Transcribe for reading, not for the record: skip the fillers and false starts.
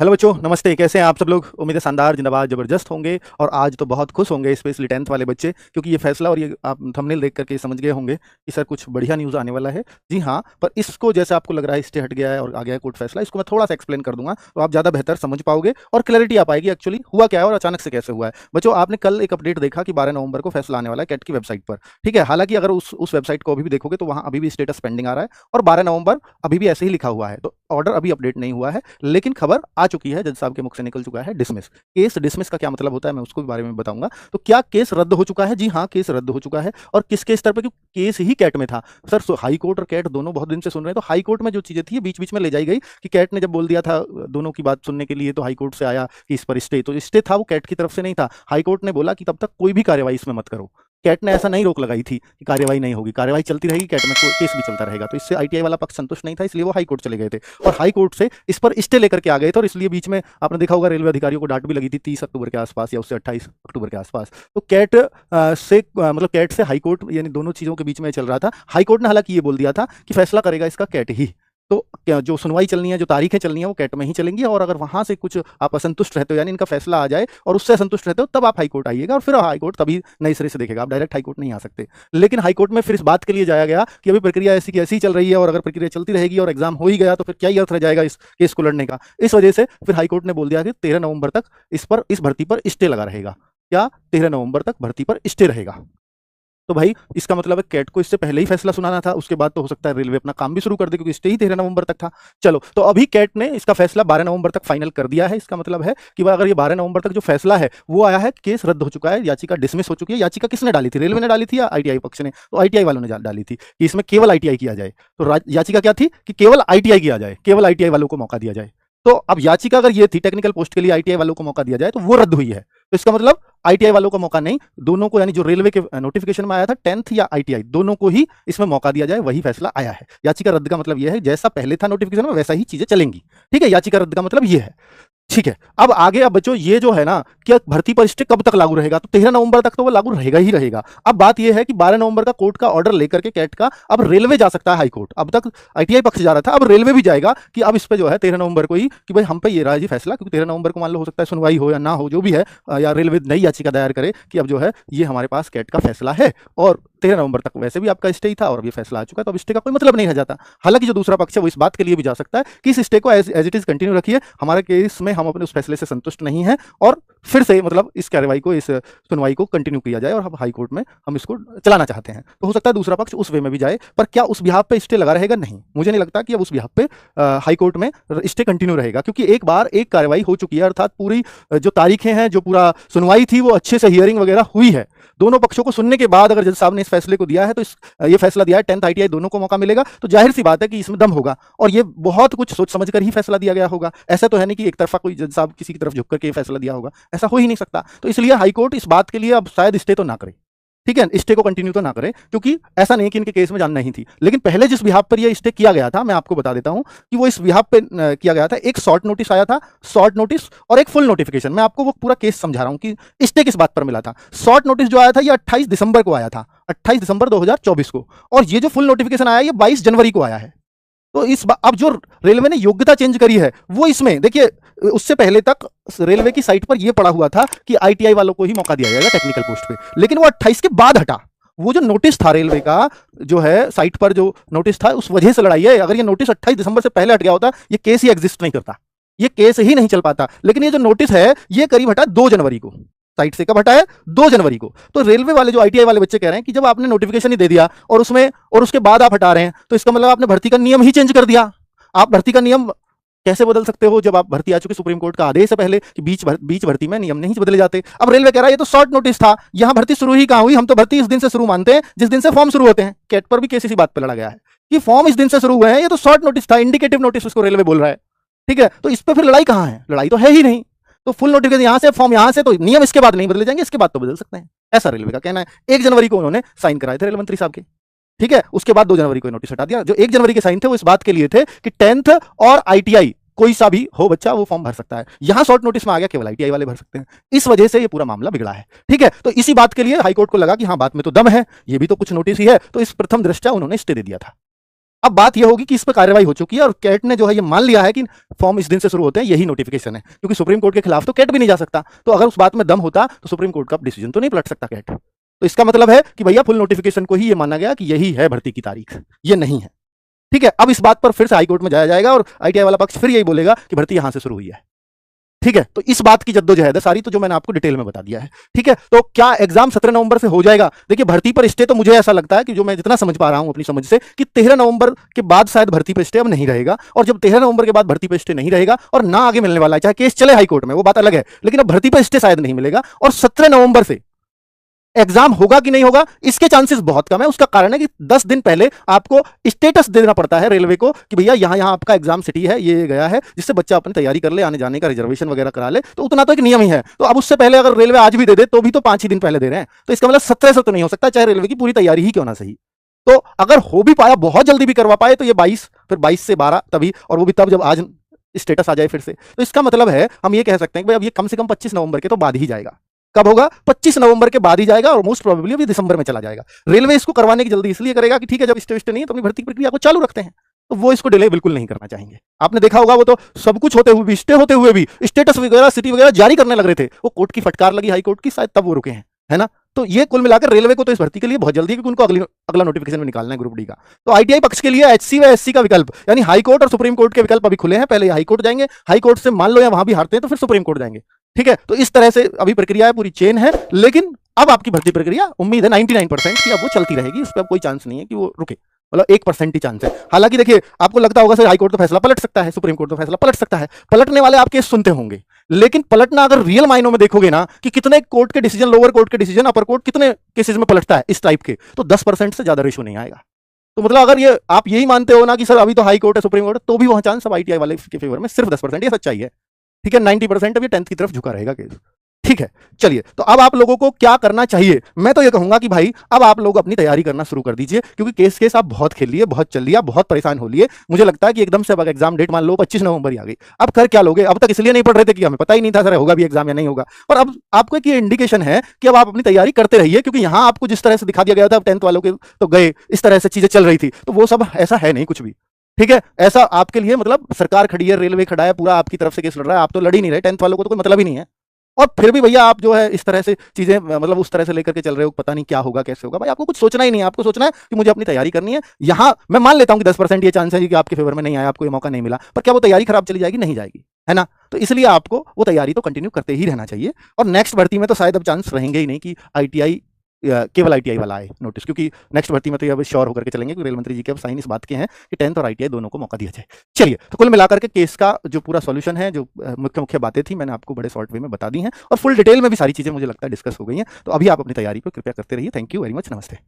Hello बच्चों, नमस्ते। कैसे हैं आप सब लोग? उम्मीद है शानदार, जिंदाबाद, जबरदस्त होंगे। और आज तो बहुत खुश होंगे, स्पेशली 10th वाले बच्चे, क्योंकि ये फैसला और ये आप थंबनेल देख करके समझ गए होंगे कि सर कुछ बढ़िया न्यूज़ आने वाला है। जी हाँ, पर इसको जैसे आपको लग रहा है स्टे हट गया है और आ गया है कोर्ट फैसला, इसको मैं थोड़ा सा एक्सप्लेन कर दूंगा तो आप ज़्यादा बेहतर समझ पाओगे और क्लैरिटी आ पाएगी एक्चुअली हुआ क्या है और अचानक से कैसे हुआ है। बच्चों, आपने कल एक अपडेट देखा कि 12 नवंबर को फैसला आने वाला है कैट की वेबसाइट पर। ठीक है, हालांकि अगर उस वेबसाइट को अभी भी देखोगे तो वहाँ अभी भी स्टेटस पेंडिंग आ रहा है और 12 नवंबर अभी भी ऐसे ही लिखा हुआ है, तो ऑर्डर अभी अपडेट नहीं हुआ है। लेकिन खबर आ चुकी है, जज साहब के मुख से निकल चुका है डिसमिस। केस डिसमिस का क्या मतलब होता है मैं उसको भी बारे में बताऊंगा। तो क्या केस रद्द हो चुका है? जी हाँ, केस रद्द हो चुका है। और किसके स्तर पर? क्योंकि केस ही कैट में था। सर हाई कोर्ट और कैट दोनों बहुत दिन से सुन रहे हैं, तो हाई कोर्ट में जो चीजें थी बीच बीच में ले जाई गई कि कैट ने जब बोल दिया था दोनों की बात सुनने के लिए, तो हाई कोर्ट से आया कि इस पर स्टे, तो स्टे था वो कैट की तरफ से नहीं था। हाई कोर्ट ने बोला कि तब तक कोई भी कार्यवाही इसमें मत करो। कैट ने ऐसा नहीं रोक लगाई थी कि कार्यवाही नहीं होगी, कार्यवाही चलती रहेगी, कैट में केस भी चलता रहेगा। तो इससे आईटीआई वाला पक्ष संतुष्ट नहीं था, इसलिए वो हाई कोर्ट चले गए थे और हाई कोर्ट से इस पर स्टे लेकर के आ गए थे। और इसलिए बीच में आपने देखा होगा रेलवे अधिकारियों को डांट भी लगी थी 30 अक्टूबर के आसपास या उससे 28 अक्टूबर के आसपास। तो कैट मतलब कैट से हाई कोर्ट, यानी दोनों चीजों के बीच में चल रहा था। हाई कोर्ट ने हालांकि ये बोल दिया था कि फैसला करेगा इसका कैट ही। तो जो सुनवाई चलनी है, जो तारीखें चलनी है, वो कैट में ही चलेंगी। और अगर वहां से कुछ आप असंतुष्ट रहते हो, यानी इनका फैसला आ जाए और उससे असंतुष्ट रहते हो, तब आप हाईकोर्ट आइएगा और फिर हाईकोर्ट तभी नए सिरे से देखेगा। आप डायरेक्ट हाईकोर्ट नहीं आ सकते। लेकिन हाईकोर्ट में फिर इस बात के लिए जाया गया कि अभी प्रक्रिया ऐसी की ऐसी चल रही है और अगर प्रक्रिया चलती रहेगी और एग्जाम हो ही गया तो फिर क्या ही अर्थ रह जाएगा इस केस को लड़ने का। इस वजह से फिर हाईकोर्ट ने बोल दिया कि 13 नवंबर तक इस भर्ती पर स्टे लगा रहेगा। क्या? 13 नवंबर तक भर्ती पर स्टे रहेगा। तो भाई इसका मतलब है कैट को इससे पहले ही फैसला सुनाना था, उसके बाद तो हो सकता है रेलवे अपना काम भी शुरू कर दे, क्योंकि स्टे ही 13 नवंबर तक था। चलो, तो अभी कैट ने इसका फैसला 12 नवंबर तक फाइनल कर दिया है। इसका मतलब है कि अगर ये 12 नवंबर तक जो फैसला है वो आया है, केस रद्द हो चुका है, याचिका डिसमिस हो चुकी है। याचिका किसने डाली थी? रेलवे ने डाली थी या आईटीआई पक्ष ने? तो आईटीआई वालों ने डाली थी कि इसमें केवल आईटीआई किया जाए। तो याचिका क्या थी कि केवल आईटीआई किया जाए, केवल आईटीआई वालों को मौका दिया जाए। तो अब याचिका अगर ये थी टेक्निकल पोस्ट के लिए आईटीआई वालों को मौका दिया जाए, तो वो रद्द हुई है। तो इसका मतलब आईटीआई वालों को मौका नहीं, दोनों को, यानी जो रेलवे के नोटिफिकेशन में आया था 10th या आईटीआई, दोनों को ही इसमें मौका दिया जाए, वही फैसला आया है। याचिका रद्द का मतलब यह है जैसा पहले था नोटिफिकेशन में वैसा ही चीजें चलेंगी। ठीक है, याचिका रद्द का मतलब यह है। ठीक है, अब आगे, अब बच्चों ये जो है ना, क्या भर्ती पर स्टे कब तक लागू रहेगा? तो 13 नवंबर तक तो वो लागू रहेगा ही रहेगा। अब बात ये है कि 12 नवंबर का कोर्ट का ऑर्डर लेकर के कैट का अब रेलवे जा सकता है हाई कोर्ट। अब तक आईटीआई पक्ष जा रहा था, अब रेलवे भी जाएगा कि अब इस पे जो है 13 नवंबर को ही कि भाई हम पे ये रहा जी फैसला, क्योंकि 13 नवंबर को मान लो हो सकता है सुनवाई हो या ना हो, जो भी है, या रेलवे नई याचिका दायर करे कि अब जो है ये हमारे पास कैट का फैसला है और 13 नवंबर तक वैसे भी आपका स्टे ही था और अब ये फैसला आ चुका है, तो अब स्टे का कोई मतलब नहीं रह जाता। हालांकि जो दूसरा पक्ष है वो इस बात के लिए भी जा सकता है कि इस स्टे को एज इट इज कंटिन्यू रखिए, हमारे केस में हम अपने उस फैसले से संतुष्ट नहीं है और फिर से मतलब इस कार्रवाई को, इस सुनवाई को कंटिन्यू किया जाए और हम हाई कोर्ट में हम इसको चलाना चाहते हैं। तो हो सकता है दूसरा पक्ष उस वे में भी जाए, पर क्या उस बिहाफ पे स्टे लगा रहेगा? नहीं, मुझे नहीं लगता कि अब उस बिहाफ पे हाई कोर्ट में स्टे कंटिन्यू रहेगा, क्योंकि एक बार एक कार्रवाई हो चुकी है, अर्थात पूरी जो तारीखें हैं, जो पूरा सुनवाई थी, वो अच्छे से हियरिंग वगैरह हुई है। दोनों पक्षों को सुनने के बाद अगर जज साहब ने इस फैसले को दिया है, तो ये फैसला दिया है 10th आईटीआई दोनों को मौका मिलेगा, तो जाहिर सी बात है कि इसमें दम होगा और ये बहुत कुछ सोच समझ कर ही फैसला दिया गया होगा। ऐसा तो है नहीं कि एक तरफा कोई जज साहब किसी की तरफ झुक करके फैसला दिया होगा, ऐसा हो ही नहीं सकता। तो इसलिए हाईकोर्ट इस बात के लिए अब शायद स्टे तो ना करे। ठीक है, स्टे को कंटिन्यू तो ना करे, क्योंकि ऐसा नहीं कि इनके केस में जान नहीं थी। लेकिन पहले जिस बिहाफ पर यह स्टे किया गया था, मैं आपको बता देता हूं कि वो इस बिहाफ पे किया गया था। एक शॉर्ट नोटिस आया था, शॉर्ट नोटिस, और एक फुल नोटिफिकेशन। मैं आपको वो पूरा केस समझा रहा हूं कि स्टे किस बात पर मिला था। शॉर्ट नोटिस जो आया था ये 28 दिसंबर को आया था, 28 दिसंबर 2024 को, और ये जो फुल नोटिफिकेशन आया ये 22 जनवरी को आया है। तो अब जो रेलवे ने योग्यता चेंज करी है वो इसमें देखिए, उससे पहले तक रेलवे की साइट पर यह पड़ा हुआ था कि आईटीआई वालों को ही मौका दिया जाएगा टेक्निकल पोस्ट पे, लेकिन वो 28 के बाद हटा। वो जो नोटिस था रेलवे का, जो है साइट पर जो नोटिस था, उस वजह से लड़ाई है। अगर ये नोटिस 28 दिसंबर से पहले हट गया होता, ये केस ही एग्जिस्ट नहीं करता, ये केस ही नहीं चल पाता। लेकिन ये जो नोटिस है ये करीब हटा 2 जनवरी को, साइट से कब हटा है? 2 जनवरी को। तो रेलवे वाले जो आईटीआई वाले बच्चे कह रहे हैं कि जब आपने नोटिफिकेशन ही दे दिया और उसके बाद आप हटा रहे हैं, तो इसका मतलब आपने भर्ती का नियम ही चेंज कर दिया। आप भर्ती का नियम कैसे बदल सकते हो जब आप भर्ती आ चुके? सुप्रीम कोर्ट का आदेश है पहले कि बीच भर्ती में नियम नहीं बदले जाते। अब रेलवे कह रहा है ये तो शॉर्ट नोटिस था, यहां भर्ती शुरू ही कहां हुई? हम तो भर्ती इस दिन से शुरू मानते हैं जिस दिन से फॉर्म शुरू होते हैं। कैट पर भी केस इसी बात पर लड़ा गया है कि फॉर्म इस दिन से शुरू हुए हैं, ये तो शॉर्ट नोटिस था, इंडिकेटिव नोटिस उसको रेलवे बोल रहा है। ठीक है, तो इस पर फिर लड़ाई कहां है? लड़ाई तो है ही नहीं। तो फुल नोटिफिकेशन यहां से, फॉर्म यहां से, तो नियम इसके बाद नहीं बदले जाएंगे, इसके बाद तो बदल सकते हैं, ऐसा रेलवे का कहना है। 1 जनवरी को उन्होंने साइन कराए थे रेल मंत्री साहब के। ठीक है, उसके बाद 2 जनवरी को नोटिस हटा दिया। जो 1 जनवरी के साइन थे वो इस बात के लिए थे कि 10th और आईटीआई कोई सा भी हो बच्चा वो फॉर्म भर सकता है। यहां शॉर्ट नोटिस में आ गया केवल आईटीआई वाले भर सकते हैं, इस वजह से ये पूरा मामला बिगड़ा है। ठीक है, तो इसी बात के लिए हाईकोर्ट को लगा कि हाँ बात में तो दम है, ये भी तो कुछ नोटिस ही है, तो इस प्रथम दृष्टया उन्होंने स्टे दे दिया था। अब बात यह होगी कि इस पर कार्रवाई हो चुकी है और कैट ने जो है ये मान लिया है कि फॉर्म इस दिन से शुरू होते हैं, यही नोटिफिकेशन है, क्योंकि सुप्रीम कोर्ट के खिलाफ तो कैट भी नहीं जा सकता। तो अगर उस बात में दम होता तो सुप्रीम कोर्ट का डिसीजन तो नहीं पलट सकता कैट। तो इसका मतलब है कि भैया फुल नोटिफिकेशन को ही ये माना गया कि यही है भर्ती की तारीख, ये नहीं है। ठीक है, अब इस बात पर फिर से हाईकोर्ट में जाया जाएगा और आईटीआई वाला पक्ष फिर यही बोलेगा कि भर्ती यहां से शुरू हुई है। ठीक है, तो इस बात की जद्दोजहद है सारी, तो जो मैंने आपको डिटेल में बता दिया है। ठीक है, तो क्या एग्जाम 17 नवंबर से हो जाएगा? देखिए, भर्ती पर स्टे तो मुझे ऐसा लगता है कि जो मैं जितना समझ पा रहा हूं अपनी समझ से कि 13 नवंबर के बाद शायद भर्ती पर स्टे अब नहीं रहेगा। और जब 13 नवंबर के बाद भर्ती पर स्टे नहीं रहेगा और ना आगे मिलने वाला है, चाहे केस चले हाईकोर्ट में, वो बात अलग है, लेकिन अब भर्ती पर स्टे शायद नहीं मिलेगा और 17 नवंबर से एग्जाम होगा कि नहीं होगा इसके चांसेस बहुत कम है। उसका कारण है कि 10 दिन पहले आपको स्टेटस देना पड़ता है रेलवे को कि भैया यहां यहां आपका एग्जाम सिटी है, ये गया है, जिससे बच्चा अपनी तैयारी कर ले, आने जाने का रिजर्वेशन वगैरह करा ले। तो उतना तो एक नियम ही है। तो अब उससे पहले अगर रेलवे आज भी दे दे तो भी तो 5 ही दिन पहले दे रहे हैं। तो इसका मतलब 17 से तो नहीं हो सकता, चाहे रेलवे की पूरी तैयारी ही क्यों ना सही। तो अगर हो भी पाया, बहुत जल्दी भी करवा पाए, तो ये 22, फिर 22 से 12 तभी, और वो भी तब जब आज स्टेटस आ जाए फिर से। तो इसका मतलब है हम ये कह सकते हैं कि भाई अब ये कम से कम 25 नवंबर के तो बाद ही जाएगा। कब होगा? 25 नवंबर के बाद ही जाएगा और मोस्ट प्रोबेबली अभी दिसंबर में चला जाएगा। रेलवे इसको करवाने की जल्दी इसलिए करेगा कि ठीक है, जब स्टे नहीं है तो अपनी भर्ती प्रक्रिया को चालू रखते हैं, तो वो इसको डिले बिल्कुल नहीं करना चाहेंगे। आपने देखा होगा वो तो सब कुछ होते हुए भी, स्टे होते हुए भी स्टेटस वगैरह सिटी वगैरह जारी करने लग रहे थे, वो कोर्ट की फटकार लगी हाई कोर्ट की, शायद तब वो रुके हैं, है ना। तो ये कुल मिलाकर रेलवे को तो इस भर्ती के लिए बहुत जल्दी है, क्योंकि उनको अगला नोटिफिकेशन में निकालना है ग्रुप डी का। तो आईटीआई पक्ष के लिए एचसी व एससी का विकल्प, यानी हाई कोर्ट और सुप्रीम कोर्ट के विकल्प अभी खुले हैं। पहले हाई कोर्ट जाएंगे, हाई कोर्ट से मान लो या वहां भी हारते हैं तो फिर सुप्रीम कोर्ट जाएंगे। ठीक है, तो इस तरह से अभी प्रक्रिया है, पूरी चेन है। लेकिन अब आपकी भर्ती प्रक्रिया उम्मीद है 99% की अब वो चलती रहेगी, उस पर अब कोई चांस नहीं है कि वो रुके, मतलब 1% ही चांस है। हालांकि देखिए, आपको लगता होगा सर हाई कोर्ट तो फैसला पलट सकता है, सुप्रीम कोर्ट तो फैसला पलट सकता है, पलटने वाले आप केस सुनते होंगे, लेकिन पलटना अगर रियल मायनों में देखोगे ना कि कितने कोर्ट के डिसीजन, लोअर कोर्ट के डिसीजन, अपर कोर्ट कितने केसेस में पलटता है इस टाइप के, तो 10% से ज्यादा रेशो नहीं आएगा। तो मतलब अगर ये आप यही मानते हो ना कि सर अभी तो हाई कोर्ट है, सुप्रीम कोर्ट, तो भी वहां चांस सब आईटीआई वाले के फेवर में सिर्फ 10%, ये सच्चाई है। ठीक है, 90% अभी 10th की तरफ झुका रहेगा केस। ठीक है, चलिए, तो अब आप लोगों को क्या करना चाहिए? मैं तो ये कहूंगा कि भाई अब आप लोग अपनी तैयारी करना शुरू कर दीजिए, क्योंकि केस आप बहुत खेल लिए, बहुत चल लिया, बहुत परेशान हो लिए। मुझे लगता है कि एकदम से अब एग्जाम डेट मान लो 25 नवंबर ही आ गई, अब कर क्या लोगे? अब तक इसलिए नहीं पढ़ रहे थे कि हमें पता ही नहीं था सर होगा भी एग्जाम या नहीं होगा, पर अब आपको एक इंडिकेशन है कि अब आप अपनी तैयारी करते रहिए, क्योंकि यहां आपको जिस तरह से दिखा दिया गया था 10th वालों के तो गए, इस तरह से चीजें चल रही थी, तो वो सब ऐसा है नहीं कुछ भी। ठीक है, ऐसा आपके लिए मतलब सरकार खड़ी है, रेलवे खड़ा है, पूरा आपकी तरफ से केस लड़ रहा है, आप तो लड़ ही नहीं रहे, 10th वालों को तो कोई मतलब ही नहीं है। और फिर भी भैया आप जो है इस तरह से चीजें मतलब उस तरह से लेकर के चल रहे हो, पता नहीं क्या होगा कैसे होगा। भाई आपको कुछ सोचना ही नहीं है, आपको सोचना है कि मुझे अपनी तैयारी करनी है। यहां मैं मान लेता हूं कि 10% ये चांस है कि आपके फेवर में नहीं आया, आपको ये मौका नहीं मिला, पर क्या वो तैयारी खराब चली जाएगी? नहीं जाएगी, है ना। तो इसलिए आपको वो तैयारी तो कंटिन्यू करते ही रहना चाहिए। और नेक्स्ट भर्ती में तो शायद अब चांस रहेंगे ही नहीं कि आईटीआई, केवल आईटीआई वाला आए नोटिस, क्योंकि नेक्स्ट भर्ती में तो ये अब श्योर होकर के चलेंगे, क्योंकि रेल मंत्री जी के अब साइन इस बात के हैं कि 10th और आईटीआई दोनों को मौका दिया जाए। चलिए, तो कुल मिलाकर के केस का जो पूरा सॉल्यूशन है, जो मुख्य मुख्य बातें थी, मैंने आपको बड़े शॉर्ट वे में बता दी हैं और फुल डिटेल में भी सारी चीजें मुझे लगता है डिस्कस हो गई हैं। तो अभी आप अपनी तैयारी पर कृपया करते रहिए। थैंक यू वेरी मच, नमस्ते।